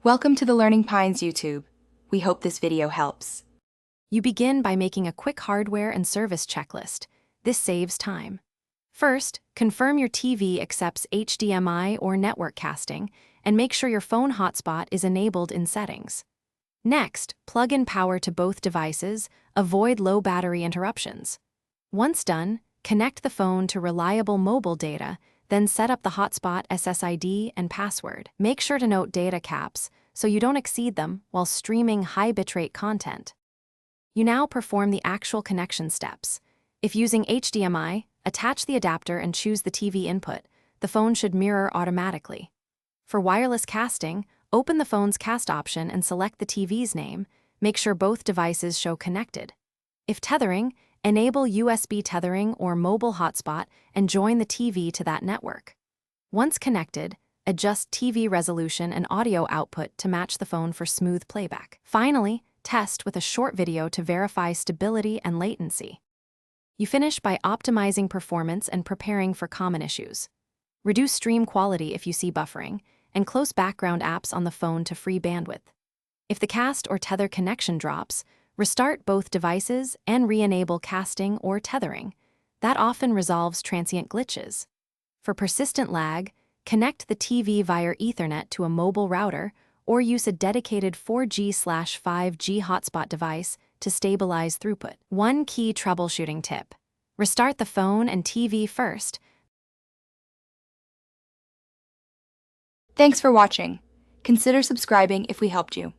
Welcome to the Learning Pines YouTube. We hope this video helps. You begin by making a quick hardware and service checklist. This saves time. First, confirm your TV accepts HDMI or network casting, and make sure your phone hotspot is enabled in settings. Next, plug in power to both devices, avoid low battery interruptions. Once done, connect the phone to reliable mobile data, then set up the hotspot SSID and password. Make sure to note data caps so you don't exceed them while streaming high bitrate content. You now perform the actual connection steps. If using HDMI, attach the adapter and choose the TV input. The phone should mirror automatically. For wireless casting, open the phone's cast option and select the TV's name. Make sure both devices show connected. If tethering, enable USB tethering or mobile hotspot and join the TV to that network. Once connected, adjust TV resolution and audio output to match the phone for smooth playback. Finally, test with a short video to verify stability and latency. You finish by optimizing performance and preparing for common issues. Reduce stream quality if you see buffering, and close background apps on the phone to free bandwidth. If the cast or tether connection drops, restart both devices and re-enable casting or tethering. That often resolves transient glitches. For persistent lag, connect the TV via Ethernet to a mobile router or use a dedicated 4G/5G hotspot device to stabilize throughput. One key troubleshooting tip: restart the phone and TV first. Thanks for watching. Consider subscribing if we helped you.